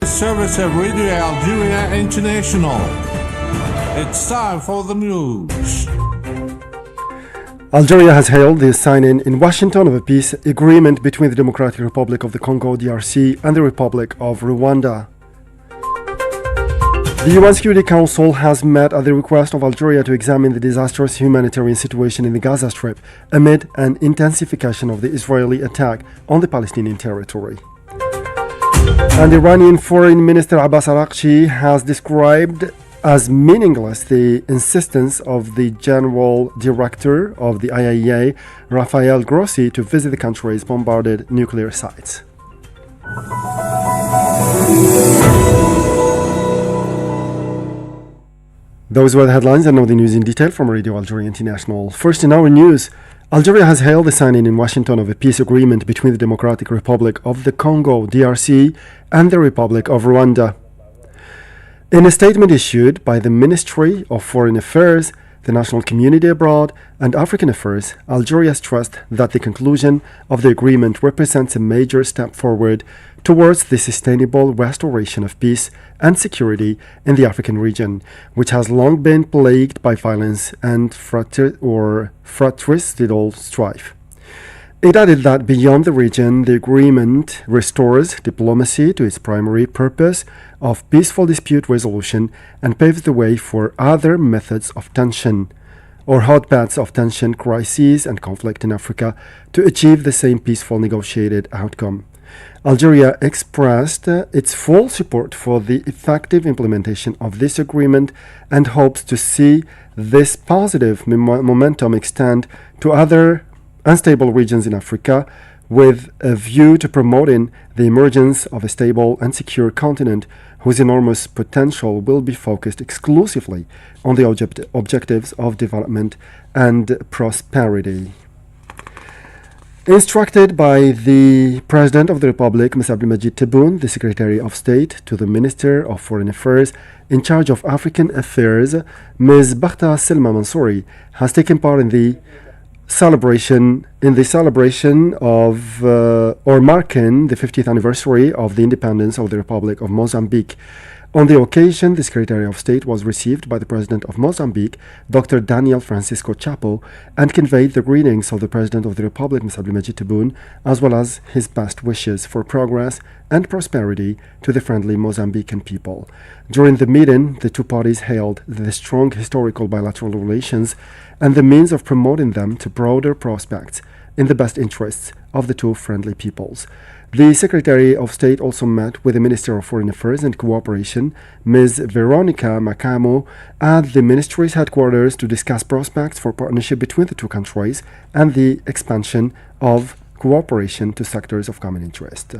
Service of Radio Algeria International. It's time for the news. Algeria has hailed the signing in Washington of a peace agreement between the Democratic Republic of the Congo (DRC) and the Republic of Rwanda. The UN Security Council has met at the request of Algeria to examine the disastrous humanitarian situation in the Gaza Strip amid an intensification of the Israeli attack on the Palestinian territory. And Iranian Foreign Minister Abbas Araghchi has described as meaningless the insistence of the General Director of the IAEA, Rafael Grossi, to visit the country's bombarded nuclear sites. Those were the headlines, and now the news in detail from Radio Algeria International. First in our news, Algeria has hailed the signing in Washington of a peace agreement between the Democratic Republic of the Congo (DRC) and the Republic of Rwanda. In a statement issued by the Ministry of Foreign Affairs, the National Community Abroad, and African Affairs, Algeria stressed that the conclusion of the agreement represents a major step forward towards the sustainable restoration of peace and security in the African region, which has long been plagued by violence and fratricidal strife. It added that beyond the region, the agreement restores diplomacy to its primary purpose of peaceful dispute resolution and paves the way for other methods of tension, or hotbeds of tension, crises, and conflict in Africa to achieve the same peaceful negotiated outcome. Algeria expressed its full support for the effective implementation of this agreement and hopes to see this positive momentum extend to other unstable regions in Africa, with a view to promoting the emergence of a stable and secure continent whose enormous potential will be focused exclusively on the objectives of development and prosperity. Instructed by the President of the Republic, Ms. Abdelmadjid Tebboune, the Secretary of State to the Minister of Foreign Affairs in charge of African Affairs, Ms. Bakhta Selma Mansouri, has taken part in the celebration of marking the 50th anniversary of the independence of the Republic of Mozambique. On the occasion, the Secretary of State was received by the President of Mozambique, Dr. Daniel Francisco Chapo, and conveyed the greetings of the President of the Republic, Ms. Abdelmadjid Tebboune, as well as his best wishes for progress and prosperity to the friendly Mozambican people. During the meeting, the two parties hailed the strong historical bilateral relations and the means of promoting them to broader prospects in the best interests of the two friendly peoples. The Secretary of State also met with the Minister of Foreign Affairs and Cooperation, Ms. Veronica Macamo, at the ministry's headquarters to discuss prospects for partnership between the two countries and the expansion of cooperation to sectors of common interest.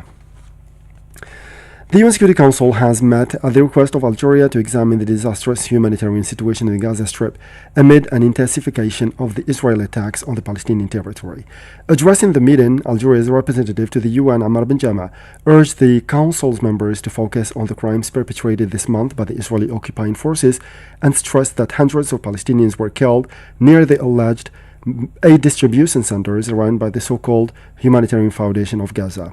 The UN Security Council has met at the request of Algeria to examine the disastrous humanitarian situation in the Gaza Strip amid an intensification of the Israeli attacks on the Palestinian territory. Addressing the meeting, Algeria's representative to the UN, Ammar Ben Jama, urged the Council's members to focus on the crimes perpetrated this month by the Israeli occupying forces and stressed that hundreds of Palestinians were killed near the alleged aid distribution centers run by the so-called Humanitarian Foundation of Gaza.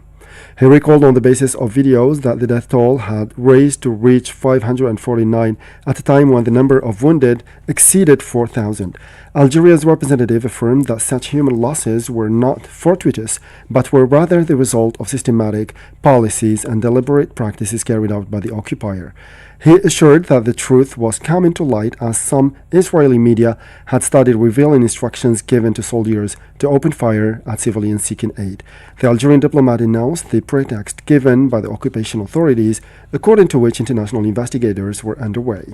He recalled on the basis of videos that the death toll had raised to reach 549 at a time when the number of wounded exceeded 4,000. Algeria's representative affirmed that such human losses were not fortuitous, but were rather the result of systematic policies and deliberate practices carried out by the occupier. He assured that the truth was coming to light as some Israeli media had started revealing instructions given to soldiers to open fire at civilians seeking aid. The Algerian diplomat announced the pretext given by the occupation authorities, according to which international investigators were underway.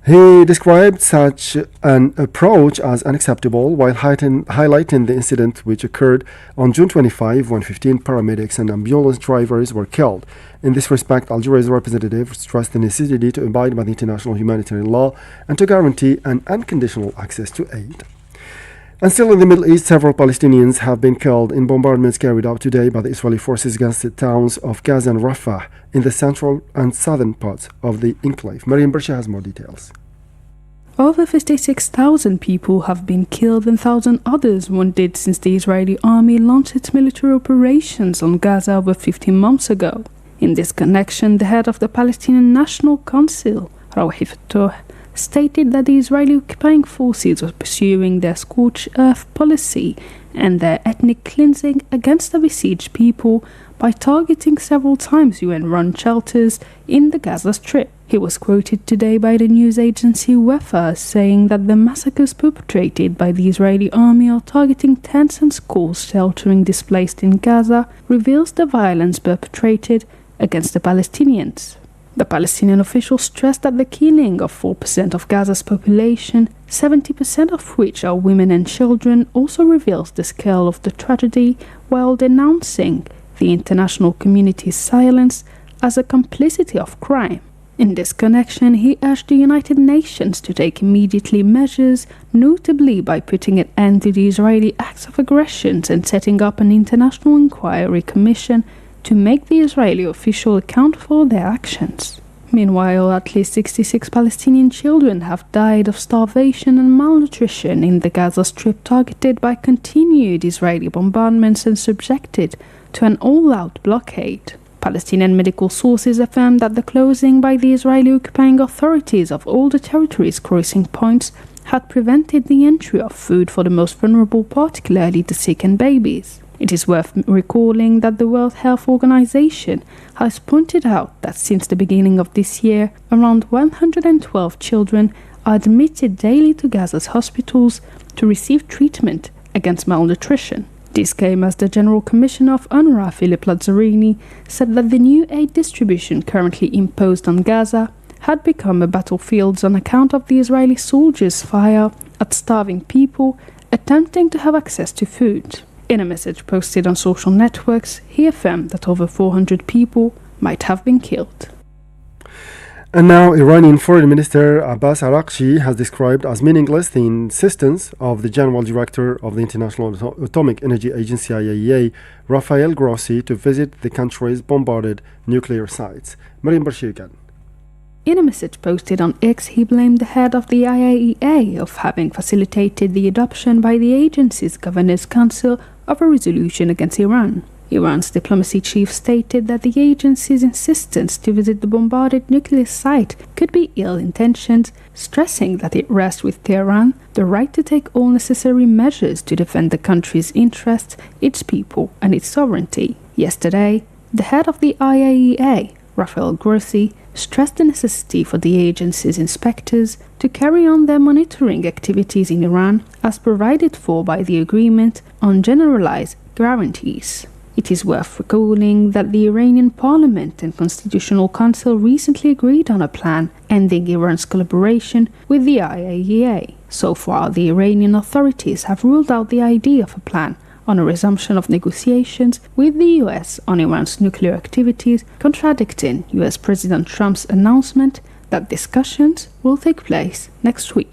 He described such an approach as unacceptable while highlighting the incident which occurred on June 25 when 15 paramedics and ambulance drivers were killed. In this respect, Algeria's representative stressed the necessity to abide by the international humanitarian law and to guarantee an unconditional access to aid. And still in the Middle East, several Palestinians have been killed in bombardments carried out today by the Israeli forces against the towns of Gaza and Rafah in the central and southern parts of the enclave. Mariam Bersha has more details. Over 56,000 people have been killed and 1,000 others wounded since the Israeli army launched its military operations on Gaza over 15 months ago. In this connection, the head of the Palestinian National Council, ethe, stated that the Israeli occupying forces were pursuing their scorched earth policy and their ethnic cleansing against the besieged people by targeting several times UN-run shelters in the Gaza Strip. He was quoted today by the news agency ethe as saying that the massacres perpetrated by the Israeli army are targeting tents and schools sheltering displaced in Gaza reveals the violence perpetrated against the Palestinians. The Palestinian officials stressed that the killing of 4% of Gaza's population, 70% of which are women and children, also reveals the scale of the tragedy, while denouncing the international community's silence as a complicity of crime. In this connection, he urged the United Nations to take immediately measures, notably by putting an end to the Israeli acts of aggression and setting up an international inquiry commission to make the Israeli official account for their actions. Meanwhile, at least 66 Palestinian children have died of starvation and malnutrition in the Gaza Strip, targeted by continued Israeli bombardments and subjected to an all-out blockade. Palestinian medical sources affirm that the closing by the Israeli occupying authorities of all the territory's crossing points had prevented the entry of food for the most vulnerable, particularly the sick and babies. It is worth recalling that the World Health Organization has pointed out that since the beginning of this year, around 112 children are admitted daily to Gaza's hospitals to receive treatment against malnutrition. This came as the General Commissioner of UNRWA, Philip Lazzarini, said that the new aid distribution currently imposed on Gaza had become a battlefield on account of the Israeli soldiers' fire at starving people attempting to have access to food. In a message posted on social networks, he affirmed that over 400 people might have been killed. And now, Iranian Foreign Minister Abbas Araghchi has described as meaningless the insistence of the General Director of the International Atomic Energy Agency (IAEA), Rafael Grossi, to visit the country's bombarded nuclear sites. Mariam Bashir again. In a message posted on X, he blamed the head of the IAEA of having facilitated the adoption by the agency's Governors' Council of a resolution against Iran. Iran's diplomacy chief stated that the agency's insistence to visit the bombarded nuclear site could be ill-intentioned, stressing that it rests with Tehran the right to take all necessary measures to defend the country's interests, its people, and its sovereignty. Yesterday, the head of the IAEA, Rafael Grossi, stressed the necessity for the agency's inspectors to carry on their monitoring activities in Iran as provided for by the Agreement on Generalized Guarantees. It is worth recalling that the Iranian Parliament and Constitutional Council recently agreed on a plan ending Iran's collaboration with the IAEA. So far, the Iranian authorities have ruled out the idea of a plan on a resumption of negotiations with the US on Iran's nuclear activities, contradicting US President Trump's announcement that discussions will take place next week.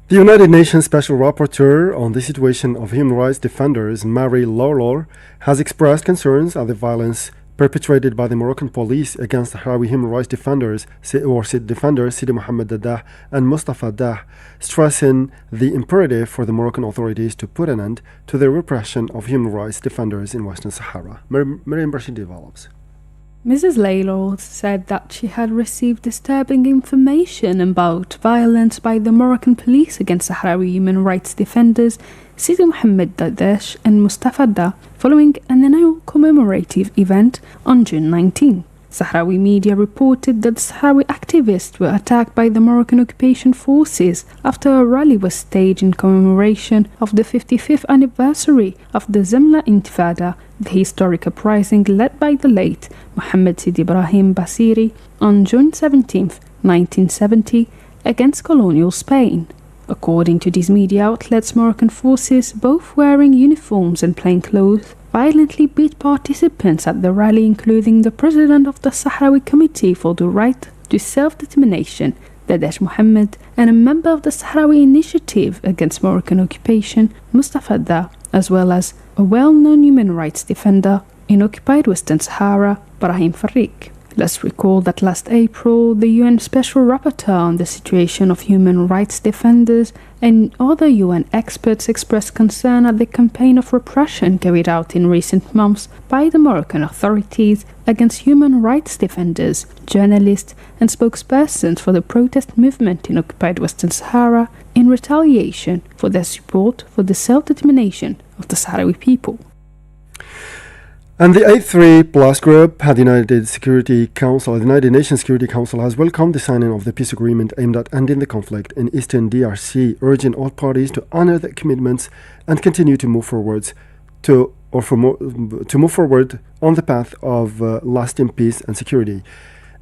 The United Nations Special Rapporteur on the situation of human rights defenders, Mary Lawlor, has expressed concerns at the violence perpetrated by the Moroccan police against Sahrawi human rights defenders Sidi Mohammed Dadah and Mustafa Dah, stressing the imperative for the Moroccan authorities to put an end to the repression of human rights defenders in Western Sahara. Miriam Bashir develops. Mrs. Laylor said that she had received disturbing information about violence by the Moroccan police against Sahrawi human rights defenders Sidi Mohammed Dadah and Mustafa Dah following an annual commemorative event on June 19. Sahrawi media reported that Sahrawi activists were attacked by the Moroccan occupation forces after a rally was staged in commemoration of the 55th anniversary of the Zemla Intifada, the historic uprising led by the late Mohammed Sidi Ibrahim Basiri on June 17, 1970, against colonial Spain. According to these media outlets, Moroccan forces, both wearing uniforms and plainclothes, violently beat participants at the rally, including the president of the Sahrawi Committee for the Right to Self-Determination, Dadah Mohammed, and a member of the Sahrawi Initiative Against Moroccan Occupation, Mustafa Dah, as well as a well-known human rights defender in occupied Western Sahara, Brahim Farik. Let's recall that last April, the UN Special Rapporteur on the situation of human rights defenders and other UN experts expressed concern at the campaign of repression carried out in recent months by the Moroccan authorities against human rights defenders, journalists, and spokespersons for the protest movement in occupied Western Sahara in retaliation for their support for the self-determination of the Sahrawi people. And the aThe group at the United Nations Security Council has welcomed the signing of the peace agreement aimed at ending the conflict in eastern DRC, urging all parties to honor their commitments and continue to move forward on the path of lasting peace and security.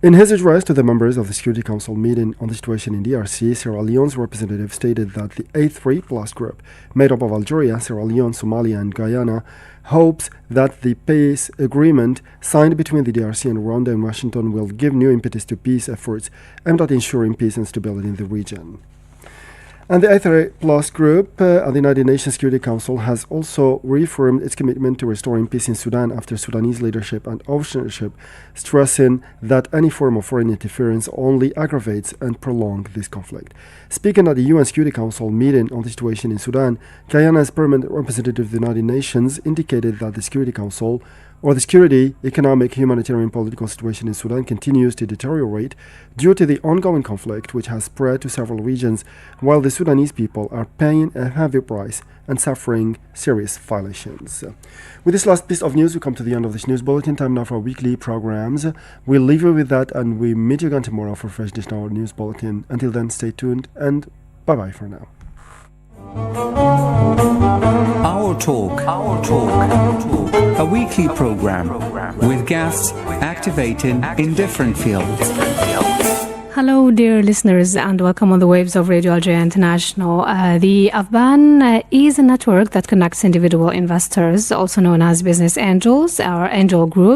In his address to the members of the Security Council meeting on the situation in DRC, Sierra Leone's representative stated that the aThe group, made up of Algeria, Sierra Leone, Somalia, and Guyana, hopes that the peace agreement signed between the DRC and Rwanda and Washington will give new impetus to peace efforts aimed at ensuring peace and stability in the region. And the aThe group at the United Nations Security Council has also reaffirmed its commitment to restoring peace in Sudan after Sudanese leadership and ownership, stressing that any form of foreign interference only aggravates and prolongs this conflict. Speaking at the UN Security Council meeting on the situation in Sudan, Guyana's permanent representative of the United Nations indicated that the Security Council or the security, economic, humanitarian, political situation in Sudan continues to deteriorate due to the ongoing conflict, which has spread to several regions, while the Sudanese people are paying a heavy price and suffering serious violations. With this last piece of news, we come to the end of this news bulletin. Time now for our weekly programs. We'll leave you with that, and we meet you again tomorrow for a fresh edition of our news bulletin. Until then, stay tuned, and bye-bye for now. Our Talk, a weekly program with guests activating in different fields. Hello, dear listeners, and welcome on the waves of Radio Algeria International. The AFBAN is a network that connects individual investors, also known as business angels, our angel group,